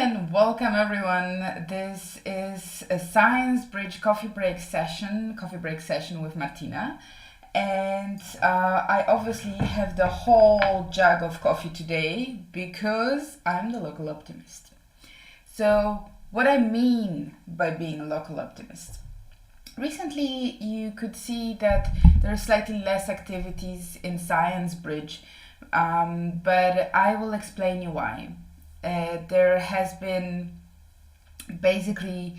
and welcome everyone. This is a Science Bridge coffee break session with Martina. And I obviously have the whole jug of coffee today because I'm the local optimist. So, what I mean by being a local optimist. Recently, you could see that there are slightly less activities in Science Bridge, but I will explain you why. There has been basically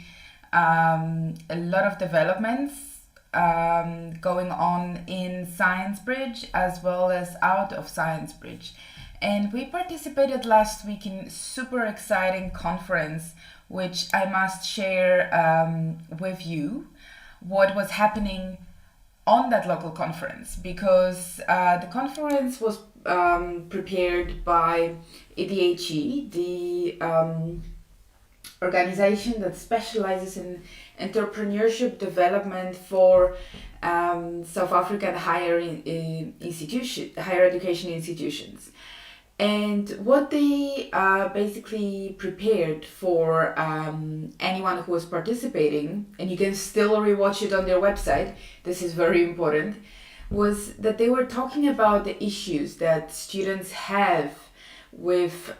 a lot of developments going on in Science Bridge as well as out of Science Bridge. And we participated last week in a super exciting conference, which I must share with you what was happening on that local conference, because the conference was prepared by EDHE, the organization that specializes in entrepreneurship development for South African higher education institutions. And what they basically prepared for anyone who was participating, and you can still rewatch it on their website, this is very important, was that they were talking about the issues that students have with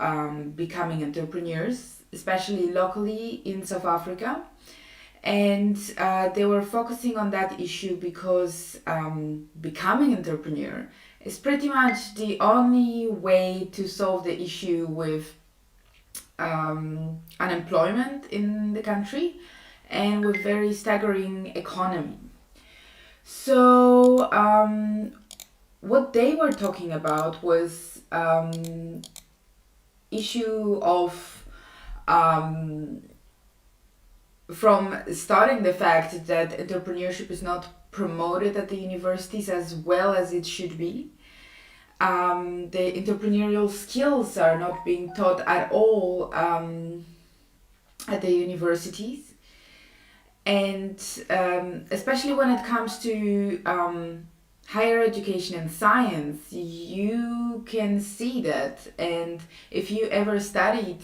becoming entrepreneurs, especially locally in South Africa. And they were focusing on that issue because becoming an entrepreneur is pretty much the only way to solve the issue with unemployment in the country and with very staggering economy. So what they were talking about was issue of from starting the fact that entrepreneurship is not promoted at the universities as well as it should be. The entrepreneurial skills are not being taught at all at the universities. And especially when it comes to higher education and science, you can see that. And if you ever studied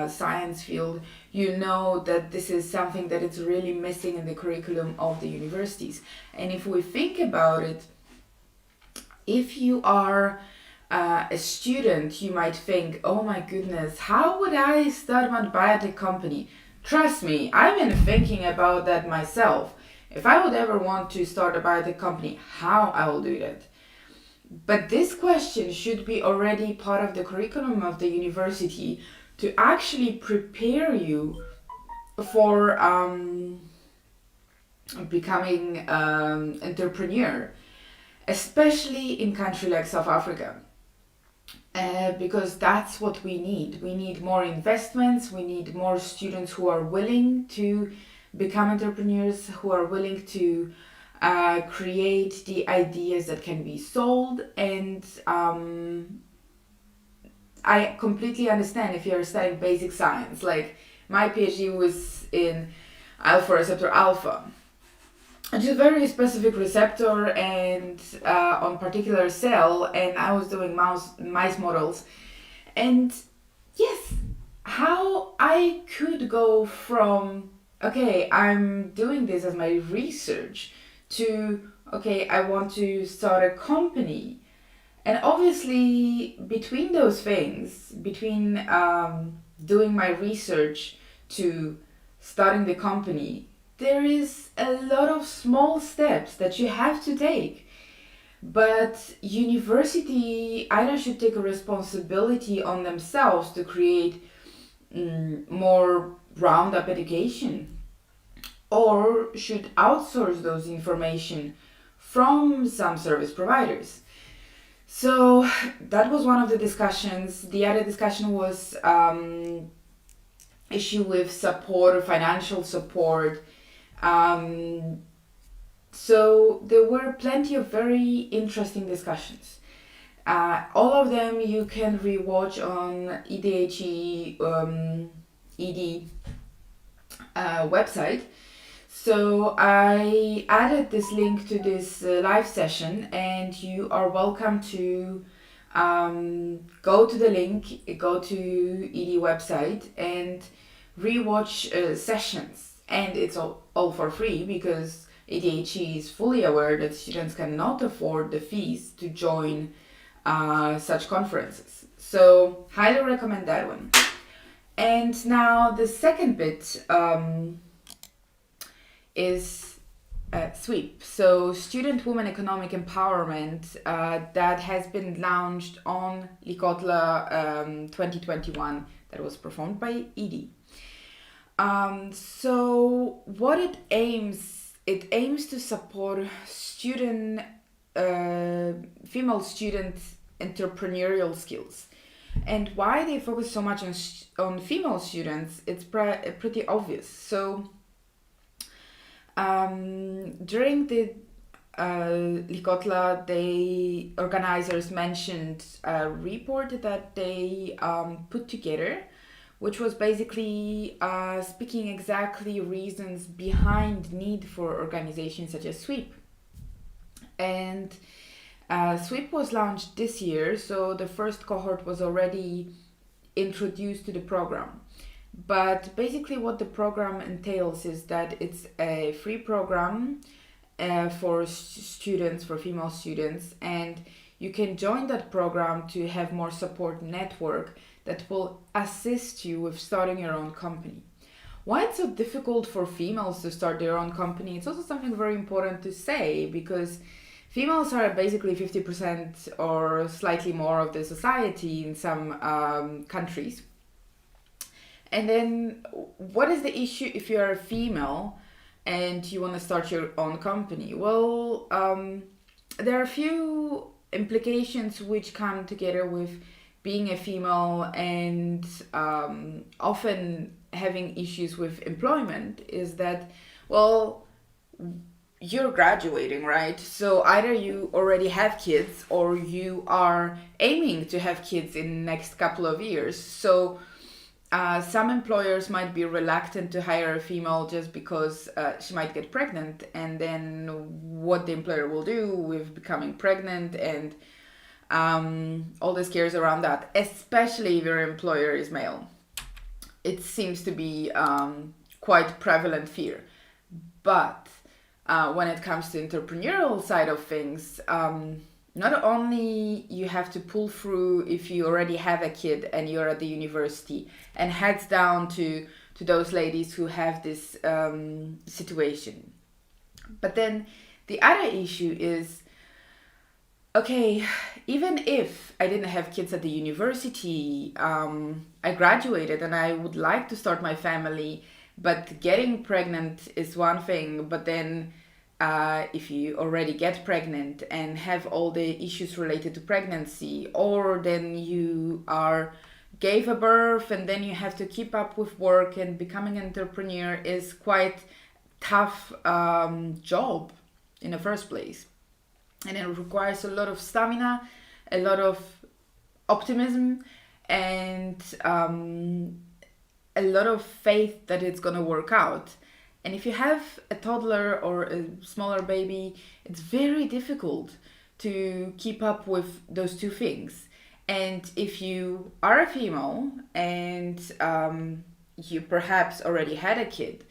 science field, you know that this is something that is really missing in the curriculum of the universities. And if we think about it, if you are a student, you might think, oh my goodness, how would I start my biotech company? Trust me, I've been thinking about that myself. If I would ever want to start a biotech company, how I will do that? But this question should be already part of the curriculum of the university to actually prepare you for becoming an entrepreneur, especially in country like South Africa. Because that's what we need. We need more investments, we need more students who are willing to become entrepreneurs, who are willing to create the ideas that can be sold. And I completely understand if you're studying basic science. Like my PhD was in alpha receptor alpha, which is a very specific receptor and on particular cell, and I was doing mice models. And yes, how I could go from okay, I'm doing this as my research to okay, I want to start a company. And obviously between those things, between doing my research to starting the company, there is a lot of small steps that you have to take. But university either should take a responsibility on themselves to create more round-up education, or should outsource those information from some service providers. So that was one of the discussions. The other discussion was issue with support or financial support. So there were plenty of very interesting discussions. All of them you can rewatch on EDHE EDHE website. So I added this link to this live session, and you are welcome to go to the link, go to EDHE website and rewatch sessions. And it's all for free because EDHE is fully aware that students cannot afford the fees to join such conferences. So highly recommend that one. And now the second bit is SWEEP, so Student Women Economic Empowerment, that has been launched on Licotle 2021, that was performed by EDHE. So what it aims to support female student entrepreneurial skills. And why they focus so much on female students, it's pretty obvious. So during the Licotle, the organizers mentioned a report that they put together, which was basically speaking exactly reasons behind need for organizations such as SWEEP. And SWEEP was launched this year, so the first cohort was already introduced to the program. But basically what the program entails is that it's a free program for students, for female students, and you can join that program to have more support network that will assist you with starting your own company. Why it's so difficult for females to start their own company, it's also something very important to say, because females are basically 50% or slightly more of the society in some countries. And then what is the issue if you're a female and you want to start your own company? Well, there are a few implications which come together with being a female and often having issues with employment is that, well, you're graduating, right? So either you already have kids or you are aiming to have kids in the next couple of years. So some employers might be reluctant to hire a female just because she might get pregnant, and then what the employer will do with becoming pregnant and all the scares around that, especially if your employer is male. It seems to be quite prevalent fear. But when it comes to entrepreneurial side of things, not only you have to pull through if you already have a kid and you're at the university, and heads down to those ladies who have this situation. But then the other issue is, okay, even if I didn't have kids at the university, I graduated and I would like to start my family, but getting pregnant is one thing, but then if you already get pregnant and have all the issues related to pregnancy, or then you gave a birth and then you have to keep up with work, and becoming an entrepreneur is quite tough job in the first place. And it requires a lot of stamina, a lot of optimism, and a lot of faith that it's going to work out. And if you have a toddler or a smaller baby, it's very difficult to keep up with those two things. And if you are a female and you perhaps already had a kid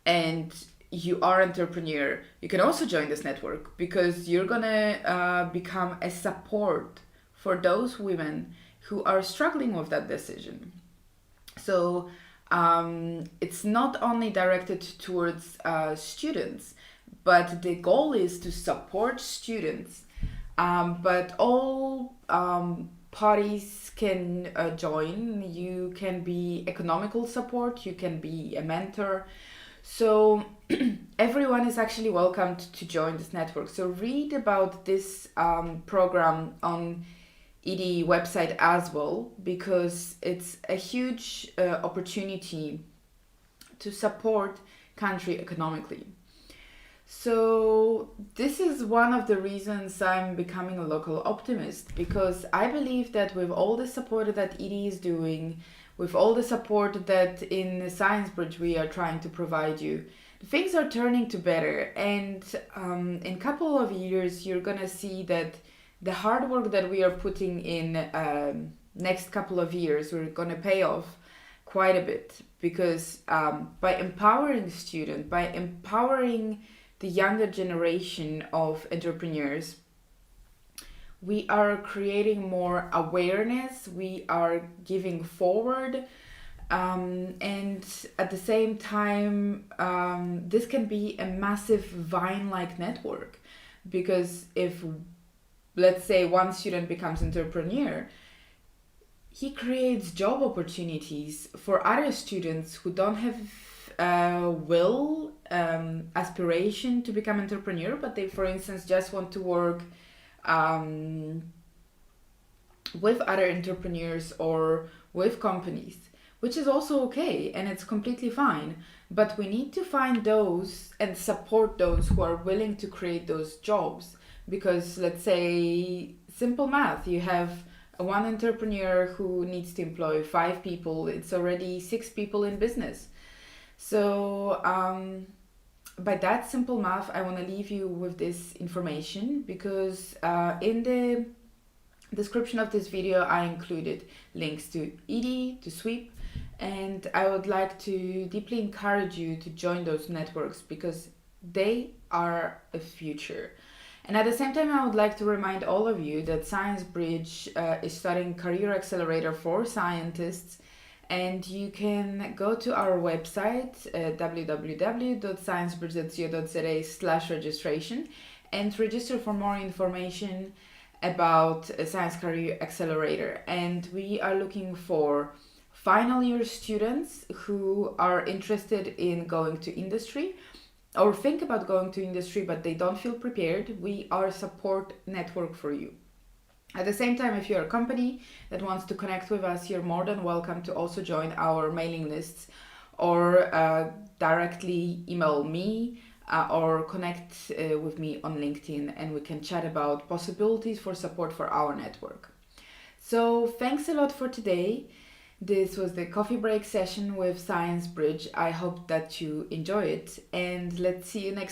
and you are an entrepreneur, you can also join this network, because you're gonna become a support for those women who are struggling with that decision. So it's not only directed towards students, but the goal is to support students. But all parties can join. You can be economical support, you can be a mentor. So everyone is actually welcomed to join this network. So read about this program on EDHE website as well, because it's a huge opportunity to support country economically. So this is one of the reasons I'm becoming a local optimist, because I believe that with all the support that EDHE is doing, with all the support that in Science Bridge we are trying to provide you, things are turning to better. And in a couple of years you're gonna see that the hard work that we are putting in next couple of years, we're going to pay off quite a bit, because by empowering students, by empowering the younger generation of entrepreneurs, we are creating more awareness, we are giving forward, and at the same time, this can be a massive vine-like network, because if, let's say, one student becomes entrepreneur, he creates job opportunities for other students who don't have aspiration to become entrepreneur, but they, for instance, just want to work with other entrepreneurs or with companies, which is also okay, and it's completely fine. But we need to find those and support those who are willing to create those jobs, because let's say, simple math, you have one entrepreneur who needs to employ 5 people, it's already 6 people in business. So by that simple math, I want to leave you with this information, because in the description of this video I included links to EDHE, to Sweep, and I would like to deeply encourage you to join those networks, because they are a future. And at the same time, I would like to remind all of you that Science Bridge is starting Career Accelerator for scientists, and you can go to our website, www.sciencebridge.co.za/registration, and register for more information about Science Career Accelerator. And we are looking for final year students who are interested in going to industry, or think about going to industry but they don't feel prepared. We are a support network for you. At the same time, if you're a company that wants to connect with us, you're more than welcome to also join our mailing lists, or directly email me or connect with me on LinkedIn, and we can chat about possibilities for support for our network. So thanks a lot for today. This was the coffee break session with Science Bridge. I hope that you enjoy it, and let's see you next